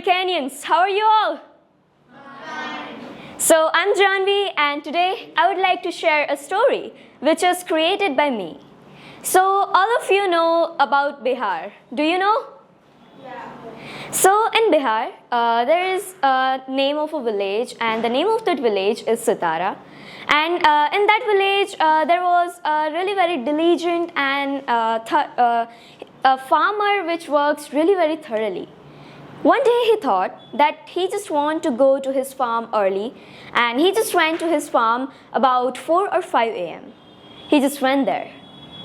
Americanians, how are you all? So I'm Janvi, and today I would like to share a story which was created by me. So all of you know about Bihar. Do you know? Yeah. So in Bihar, there is a name of a village, and the name of that village is Sitara. And in that village, there was a really very diligent and a farmer which works really very thoroughly. One day he thought that he just want to go to his farm early, and he just went to his farm about 4 or 5 a.m. He just went there.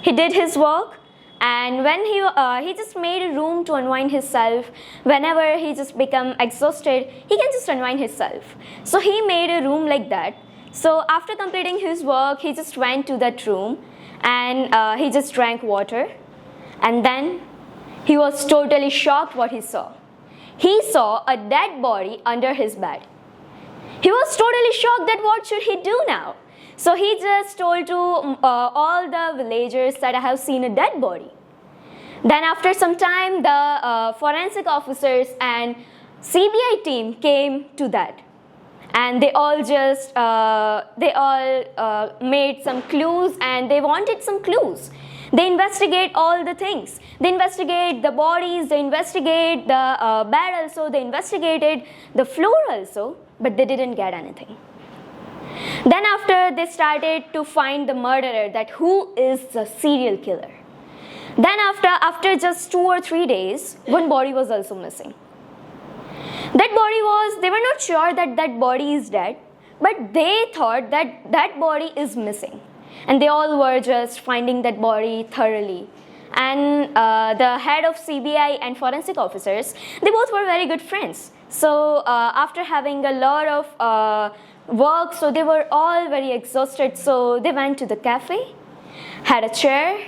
He did his work, and when he just made a room to unwind himself. Whenever he just become exhausted, he can just unwind himself. So he made a room like that. So after completing his work, he just went to that room, and he just drank water, and then he was totally shocked what he saw. He saw a dead body under his bed. He was totally shocked that what should he do now? So he just told to all the villagers that I have seen a dead body. Then after some time, the forensic officers and CBI team came to that. And they all just, made some clues, and they wanted some clues. They investigate all the things. They investigate the bodies, they investigate the bed also, they investigated the floor also, but they didn't get anything. Then after, they started to find the murderer, that who is the serial killer. Then after just 2 or 3 days, one body was also missing. That body was, they were not sure that that body is dead, but they thought that that body is missing. And they all were just finding that body thoroughly. And the head of CBI and forensic officers, they both were very good friends. So after having a lot of work, so they were all very exhausted. So they went to the cafe, had a chair,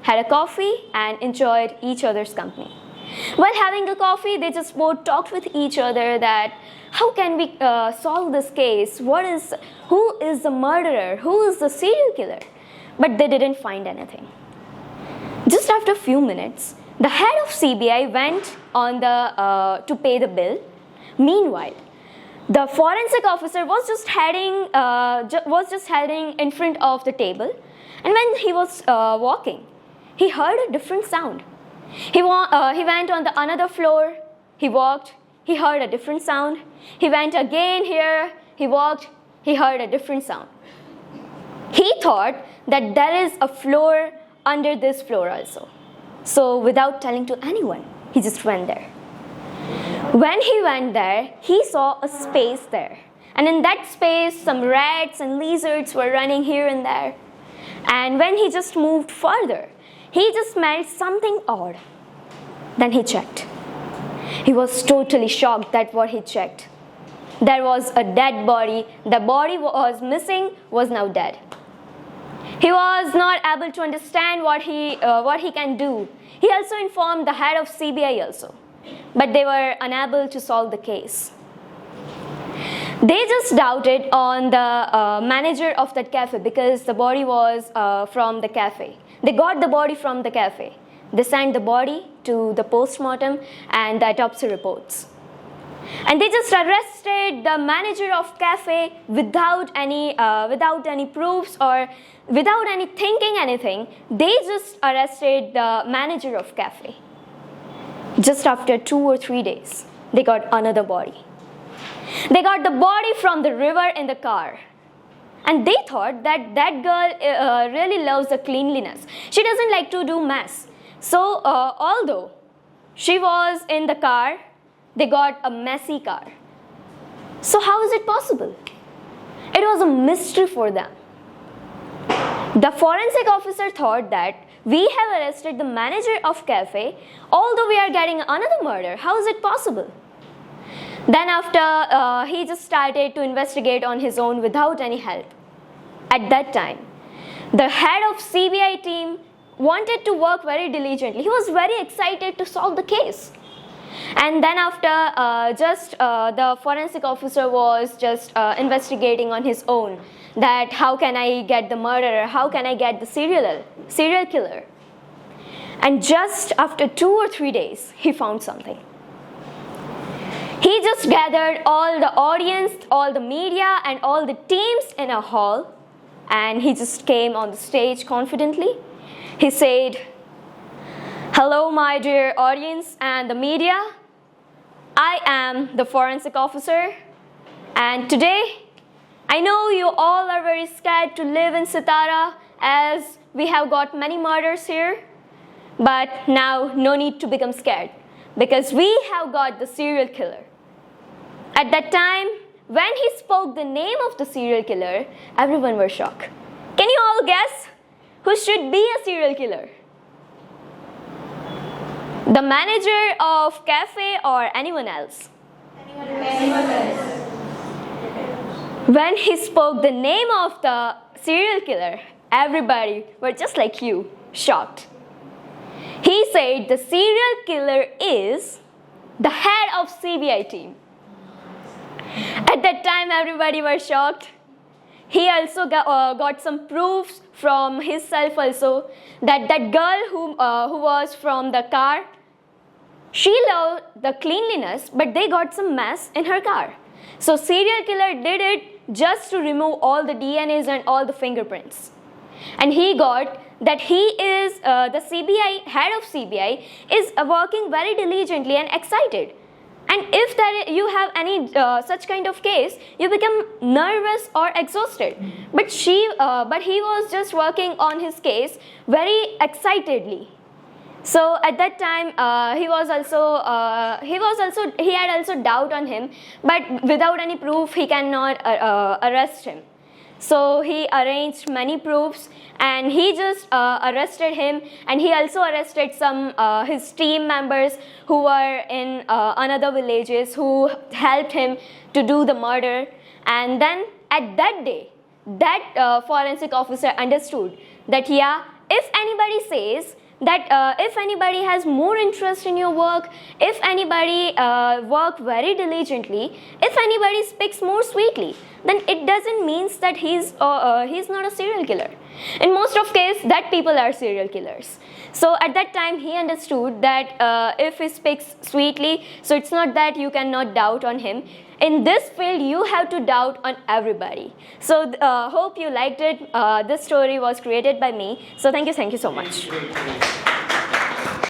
had a coffee, and enjoyed each other's company. While having a coffee, they just both talked with each other that how can we solve this case? Who is the murderer? Who is the serial killer? But they didn't find anything. Just after a few minutes, the head of CBI went on to pay the bill. Meanwhile, the forensic officer was just heading in front of the table, and when he was walking, he heard a different sound. He went on the another floor. He walked. He heard a different sound. He went again here. He walked. He heard a different sound. He thought that there is a floor under this floor also. So without telling to anyone, he just went there. When he went there, he saw a space there. And in that space, some rats and lizards were running here and there. And when he just moved further, he just smelled something odd. Then he checked. He was totally shocked that what he checked. There was a dead body. The body was missing, was now dead. He was not able to understand what he can do. He also informed the head of CBI also, but they were unable to solve the case. They just doubted on the manager of that cafe, because the body was from the cafe. They got the body from the cafe. They sent the body to the postmortem and the autopsy reports. And they just arrested the manager of cafe without any proofs or without any thinking anything. They just arrested the manager of cafe. Just after 2 or 3 days, they got another body. They got the body from the river in the car. And they thought that that girl really loves the cleanliness. She doesn't like to do mess. So although she was in the car, they got a messy car. So how is it possible? It was a mystery for them. The forensic officer thought that we have arrested the manager of cafe, although we are getting another murder. How is it possible? Then after, he just started to investigate on his own without any help. At that time, the head of CBI team wanted to work very diligently. He was very excited to solve the case. And then after, the forensic officer was just investigating on his own that how can I get the murderer, how can I get the serial killer. And just after 2 or 3 days, he found something. He just gathered all the audience, all the media, and all the teams in a hall, and he just came on the stage confidently. He said, "Hello, my dear audience and the media. I am the forensic officer, and today I know you all are very scared to live in Sitara as we have got many murders here, but now no need to become scared because we have got the serial killer." At that time, when he spoke the name of the serial killer, everyone was shocked. Can you all guess who should be a serial killer? The manager of cafe or anyone else? Anyone else. When he spoke the name of the serial killer, everybody were just like you, shocked. He said the serial killer is the head of CBI team. At that time, everybody was shocked. He also got some proofs from himself also that that girl who was from the car, she loved the cleanliness, but they got some mess in her car. So serial killer did it just to remove all the DNAs and all the fingerprints. And he got that he is the CBI, head of CBI, is working very diligently and excited. And if you have any such kind of case, you become nervous or exhausted. But he was just working on his case very excitedly. So at that time, he had also doubt on him, but without any proof, he cannot arrest him. So he arranged many proofs, and he just arrested him, and he also arrested some his team members who were in another villages who helped him to do the murder. And then at that day, that forensic officer understood that if anybody says that if anybody has more interest in your work, if anybody work very diligently, if anybody speaks more sweetly, then it doesn't mean that he's not a serial killer. In most of cases, that people are serial killers. So at that time, he understood that if he speaks sweetly, so it's not that you cannot doubt on him. In this field, you have to doubt on everybody. So hope you liked it. This story was created by me. So thank you so much.